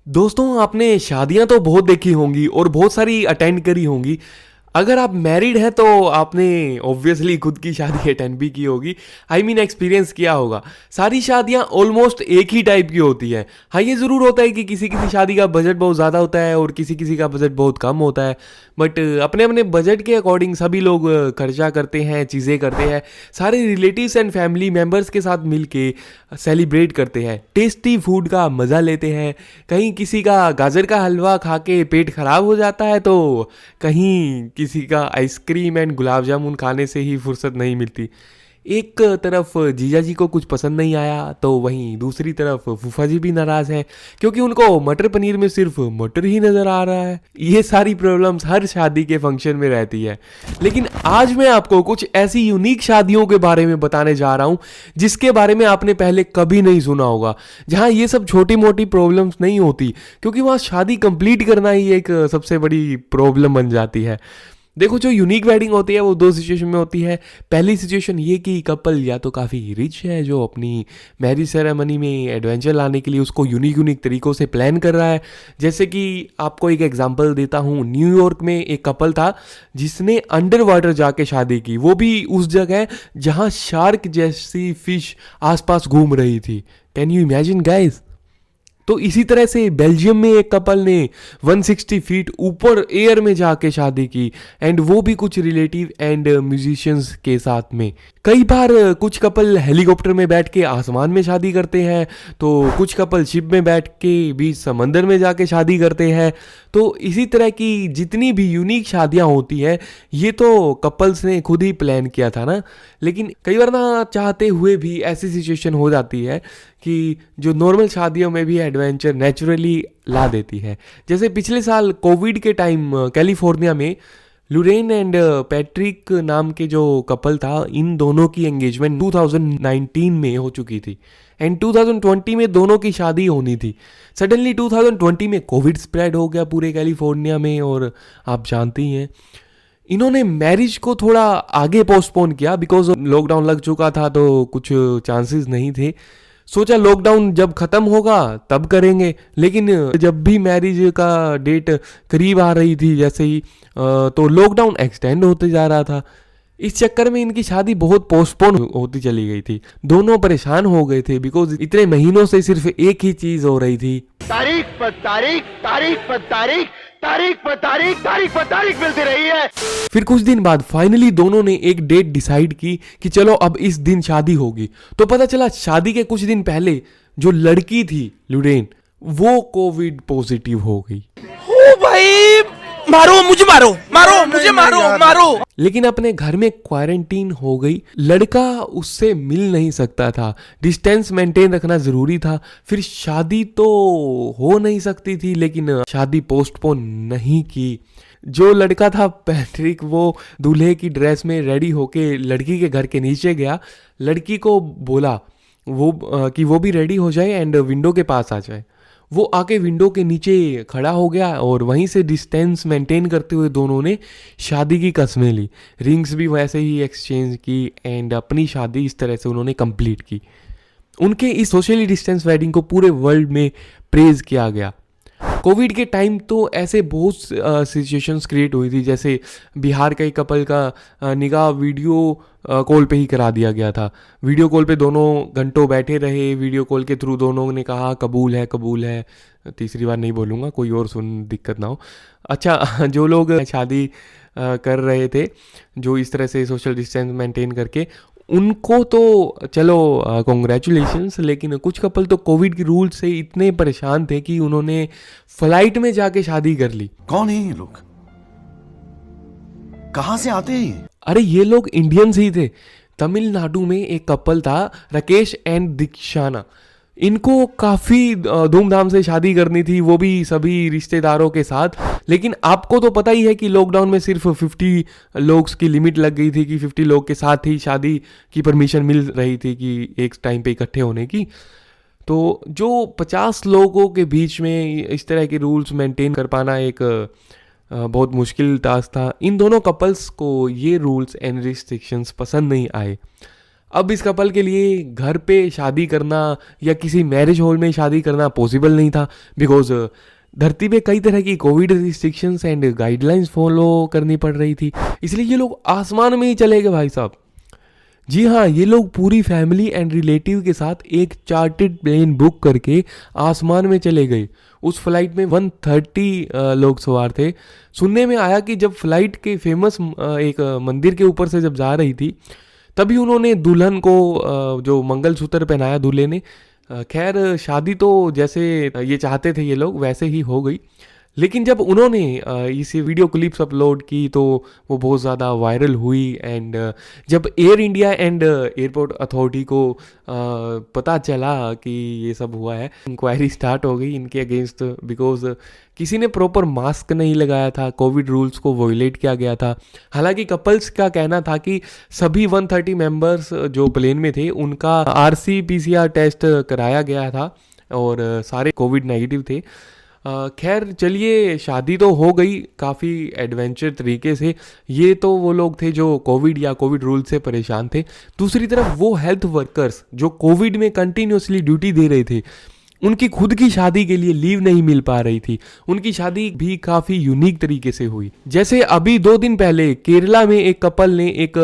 दोस्तों आपने शादियां तो बहुत देखी होंगी और बहुत सारी अटेंड करी होंगी। अगर आप मैरिड हैं तो आपने ऑब्वियसली खुद की शादी अटेंड भी की होगी। आई मीन एक्सपीरियंस किया होगा। सारी शादियां ऑलमोस्ट एक ही टाइप की होती है। हाँ, ये ज़रूर होता है कि किसी किसी शादी का बजट बहुत ज़्यादा होता है और किसी किसी का बजट बहुत कम होता है। बट अपने अपने बजट के अकॉर्डिंग सभी लोग खर्चा करते हैं, चीज़ें करते हैं। सारे रिलेटिव्स एंड फैमिली मेम्बर्स के साथ मिल के सेलिब्रेट करते हैं, टेस्टी फूड का मज़ा लेते हैं। कहीं किसी का गाजर का हलवा खा के पेट खराब हो जाता है तो कहीं किसी का आइसक्रीम एंड गुलाब जामुन खाने से ही फुर्सत नहीं मिलती। एक तरफ जीजा जी को कुछ पसंद नहीं आया तो वहीं दूसरी तरफ फूफा जी भी नाराज़ हैं क्योंकि उनको मटर पनीर में सिर्फ मटर ही नज़र आ रहा है। ये सारी प्रॉब्लम्स हर शादी के फंक्शन में रहती है। लेकिन आज मैं आपको कुछ ऐसी यूनिक शादियों के बारे में बताने जा रहा हूँ जिसके बारे में आपने पहले कभी नहीं सुना होगा, जहाँ ये सब छोटी मोटी प्रॉब्लम्स नहीं होती, क्योंकि वहाँ शादी कंप्लीट करना ही एक सबसे बड़ी प्रॉब्लम बन जाती है। देखो, जो यूनिक वेडिंग होती है वो दो सिचुएशन में होती है। पहली सिचुएशन ये कि कपल या तो काफ़ी रिच है जो अपनी मैरिज सेरेमनी में एडवेंचर लाने के लिए उसको यूनिक यूनिक तरीक़ों से प्लान कर रहा है। जैसे कि आपको एक एग्जांपल देता हूँ, न्यूयॉर्क में एक कपल था जिसने अंडर वाटर जाके शादी की, वो भी उस जगह जहाँ शार्क जैसी फिश आसपास घूम रही थी। Can you imagine guys? तो इसी तरह से बेल्जियम में एक कपल ने 160 फीट ऊपर एयर में जाके शादी की, एंड वो भी कुछ रिलेटिव एंड म्यूजिशियंस के साथ में। कई बार कुछ कपल हेलीकॉप्टर में बैठ के आसमान में शादी करते हैं, तो कुछ कपल शिप में बैठ के बीच समंदर में जाके शादी करते हैं। तो इसी तरह की जितनी भी यूनिक शादियां होती हैं ये तो कपल्स ने खुद ही प्लान किया था ना। लेकिन कई बार ना चाहते हुए भी ऐसी सिचुएशन हो जाती है कि जो नॉर्मल शादियों में भी एडवेंचर नेचुरली ला देती है। जैसे पिछले साल कोविड के टाइम कैलिफोर्निया में लुरेन एंड पैट्रिक नाम के जो कपल था, इन दोनों की एंगेजमेंट 2019 में हो चुकी थी एंड 2020 में दोनों की शादी होनी थी। सडनली 2020 में कोविड स्प्रेड हो गया पूरे कैलिफोर्निया में, और आप जानते ही हैं इन्होंने मैरिज को थोड़ा आगे पोस्टपोन किया बिकॉज लॉकडाउन लग चुका था तो कुछ चांसेस नहीं थे। सोचा लॉकडाउन जब ख़त्म होगा तब करेंगे, लेकिन जब भी मैरिज का डेट करीब आ रही थी जैसे ही तो लॉकडाउन एक्सटेंड होते जा रहा था। इस चक्कर में इनकी शादी बहुत पोस्टपोन होती चली गई थी। दोनों परेशान हो गए थे बिकॉज इतने महीनों से सिर्फ एक ही चीज़ हो रही थी, तारीख पर तारीख, तारीख पर तारीख, तारीख पर तारीख, तारीख पर तारीख मिलती रही है। फिर कुछ दिन बाद फाइनली दोनों ने एक डेट डिसाइड की कि चलो अब इस दिन शादी होगी। तो पता चला शादी के कुछ दिन पहले जो लड़की थी लुरेन, वो कोविड पॉजिटिव हो गई। ओ भाई, मारो मुझे, मारो। लेकिन अपने घर में क्वारंटीन हो गई। लड़का उससे मिल नहीं सकता था, डिस्टेंस मेंटेन रखना जरूरी था। फिर शादी तो हो नहीं सकती थी, लेकिन शादी पोस्टपोन नहीं की। जो लड़का था पैट्रिक, वो दूल्हे की ड्रेस में रेडी होके लड़की के घर के नीचे गया। लड़की को बोला कि वो भी रेडी हो जाए एंड विंडो के पास आ जाए। वो आके विंडो के नीचे खड़ा हो गया और वहीं से डिस्टेंस मेंटेन करते हुए दोनों ने शादी की कसमें ली। रिंग्स भी वैसे ही एक्सचेंज की एंड अपनी शादी इस तरह से उन्होंने कंप्लीट की। उनके इस सोशली डिस्टेंस वेडिंग को पूरे वर्ल्ड में प्रेज किया गया। कोविड के टाइम तो ऐसे बहुत सिचुएशंस क्रिएट हुई थी, जैसे बिहार का एक कपल का निकाह वीडियो कॉल पे ही करा दिया गया था। वीडियो कॉल पे दोनों घंटों बैठे रहे, वीडियो कॉल के थ्रू दोनों ने कहा कबूल है, कबूल है। तीसरी बार नहीं बोलूँगा, कोई और सुन दिक्कत ना हो। अच्छा, जो लोग शादी कर रहे थे जो इस तरह से सोशल डिस्टेंस मेंटेन करके, उनको तो चलो कॉन्ग्रेचुलेशंस। लेकिन कुछ कपल तो कोविड के रूल से इतने परेशान थे कि उन्होंने फ्लाइट में जाके शादी कर ली। कौन है ये लोग, कहां से आते हैं? अरे ये लोग इंडियंस ही थे। तमिलनाडु में एक कपल था, राकेश एंड दीक्षाना। इनको काफ़ी धूमधाम से शादी करनी थी, वो भी सभी रिश्तेदारों के साथ। लेकिन आपको तो पता ही है कि लॉकडाउन में सिर्फ 50 लोग की लिमिट लग गई थी कि 50 लोग के साथ ही शादी की परमिशन मिल रही थी कि एक टाइम पे इकट्ठे होने की। तो जो 50 लोगों के बीच में इस तरह के रूल्स मेंटेन कर पाना एक बहुत मुश्किल टास्क था। इन दोनों कपल्स को ये रूल्स एंड रिस्ट्रिक्शंस पसंद नहीं आए। अब इस कपल के लिए घर पे शादी करना या किसी मैरिज हॉल में शादी करना पॉसिबल नहीं था, बिकॉज धरती पे कई तरह की Covid restrictions and guidelines follow करनी पड़ रही थी। इसलिए ये लोग आसमान में ही चले गए भाई साहब। जी हाँ, ये लोग पूरी फैमिली एंड रिलेटिव के साथ एक चार्टर्ड प्लेन बुक करके आसमान में चले गए। उस फ्लाइट में 130 लोग सवार थे। सुनने में आया कि जब फ्लाइट के फेमस एक मंदिर के ऊपर से जब जा रही थी, तभी उन्होंने दुल्हन को जो मंगलसूत्र पहनाया दूल्हे ने। खैर शादी तो जैसे ये चाहते थे ये लोग वैसे ही हो गई। लेकिन जब उन्होंने इस वीडियो क्लिप्स अपलोड की तो वो बहुत ज़्यादा वायरल हुई। एंड जब air India and airport authority को पता चला कि ये सब हुआ है, इंक्वायरी स्टार्ट हो गई इनके अगेंस्ट, बिकॉज किसी ने प्रॉपर मास्क नहीं लगाया था, कोविड रूल्स को वॉयलेट किया गया था। हालांकि कपल्स का कहना था कि सभी 130 मेंबर्स जो प्लेन में थे उनका RC-PCR टेस्ट कराया गया था और सारे कोविड नेगेटिव थे। खैर चलिए, शादी तो हो गई काफ़ी एडवेंचर तरीके से। ये तो वो लोग थे जो कोविड या कोविड रूल से परेशान थे। दूसरी तरफ वो हेल्थ वर्कर्स जो कोविड में कंटिन्यूसली ड्यूटी दे रहे थे, उनकी खुद की शादी के लिए लीव नहीं मिल पा रही थी। उनकी शादी भी काफ़ी यूनिक तरीके से हुई। जैसे अभी 2 दिन पहले केरला में एक कपल ने एक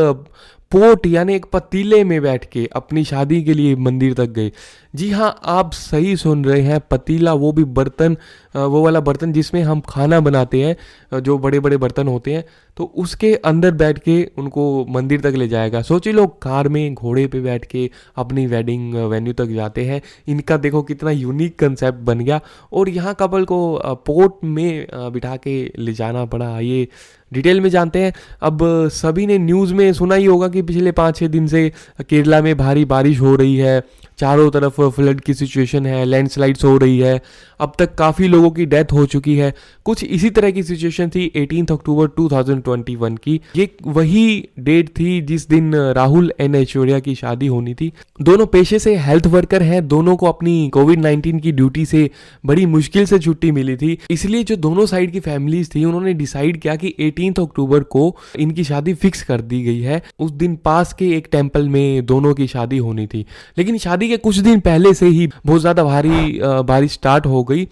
पोट यानी एक पतीले में बैठ के अपनी शादी के लिए मंदिर तक गए। जी हाँ, आप सही सुन रहे हैं, पतीला, वो भी बर्तन, वो वाला बर्तन जिसमें हम खाना बनाते हैं, जो बड़े बड़े बर्तन होते हैं, तो उसके अंदर बैठ के उनको मंदिर तक ले जाएगा। सोचिए, लोग कार में घोड़े पे बैठ के अपनी वेडिंग वेन्यू तक जाते हैं। इनका देखो कितना यूनिक कंसेप्ट बन गया। और यहाँ कपल को पोर्ट में बिठा के ले जाना पड़ा। ये डिटेल में जानते हैं। अब सभी ने न्यूज़ में सुना ही होगा कि पिछले 5-6 दिन से केरला में भारी बारिश हो रही है, चारों तरफ फ्लड की सिचुएशन है, लैंडस्लाइड्स हो रही है, अब तक काफ़ी लोगों की डेथ हो चुकी है। कुछ इसी तरह की सिचुएशन थी 18 अक्टूबर 2021 की। ये वही डेट थी जिस दिन राहुल एंड ऐश्वर्या की शादी होनी थी। दोनों पेशे से हेल्थ वर्कर हैं, दोनों को अपनी कोविड-19 की ड्यूटी से बड़ी मुश्किल से छुट्टी मिली थी। इसलिए जो दोनों साइड की फैमिलीज थी उन्होंने डिसाइड किया कि 18 अक्टूबर को इनकी शादी फिक्स कर दी गई है। उस दिन पास के एक टेम्पल में दोनों की शादी होनी थी। लेकिन शादी के कुछ दिन पहले से ही बहुत ज़्यादा भारी बारिश स्टार्ट हो गई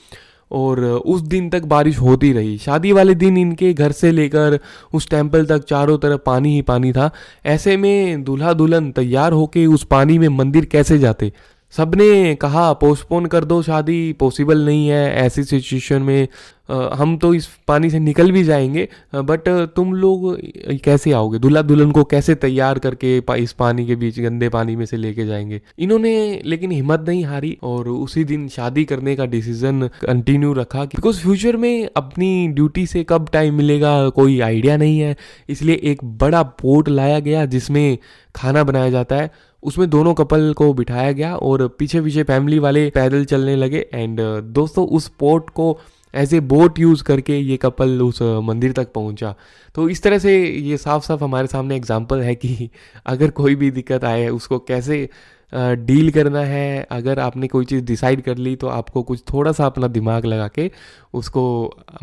और उस दिन तक बारिश होती रही। शादी वाले दिन इनके घर से लेकर उस टेम्पल तक चारों तरफ पानी ही पानी था। ऐसे में दूल्हा दुल्हन तैयार होके उस पानी में मंदिर कैसे जाते? सबने कहा पोस्टपोन कर दो, शादी पॉसिबल नहीं है ऐसी सिचुएशन में, हम तो इस पानी से निकल भी जाएंगे, बट तुम लोग कैसे आओगे? दूल्हा दुल्हन को कैसे तैयार करके इस पानी के बीच गंदे पानी में से लेके जाएंगे? इन्होंने लेकिन हिम्मत नहीं हारी और उसी दिन शादी करने का डिसीजन कंटिन्यू रखा, बिकॉज फ्यूचर में अपनी ड्यूटी से कब टाइम मिलेगा कोई आइडिया नहीं है। इसलिए एक बड़ा पोट लाया गया जिसमें खाना बनाया जाता है, उसमें दोनों कपल को बिठाया गया और पीछे पीछे फैमिली वाले पैदल चलने लगे। एंड दोस्तों, उस पोट को एज ए बोट यूज़ करके ये कपल उस मंदिर तक पहुंचा। तो इस तरह से ये साफ साफ हमारे सामने एग्जांपल है कि अगर कोई भी दिक्कत आए उसको कैसे डील करना है। अगर आपने कोई चीज़ डिसाइड कर ली तो आपको कुछ थोड़ा सा अपना दिमाग लगा के उसको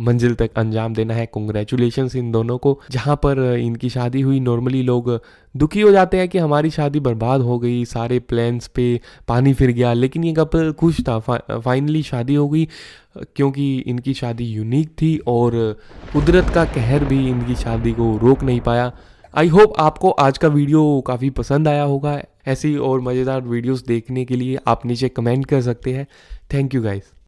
मंजिल तक अंजाम देना है। कॉन्ग्रेचुलेशंस इन दोनों को। जहाँ पर इनकी शादी हुई, नॉर्मली लोग दुखी हो जाते हैं कि हमारी शादी बर्बाद हो गई, सारे प्लान्स पे पानी फिर गया, लेकिन ये कपल खुश था। फाइनली शादी हो गई क्योंकि इनकी शादी यूनिक थी और कुदरत का कहर भी इनकी शादी को रोक नहीं पाया। आई होप आपको आज का वीडियो काफ़ी पसंद आया होगा। ऐसी और मज़ेदार वीडियोस देखने के लिए आप नीचे कमेंट कर सकते हैं। Thank you guys.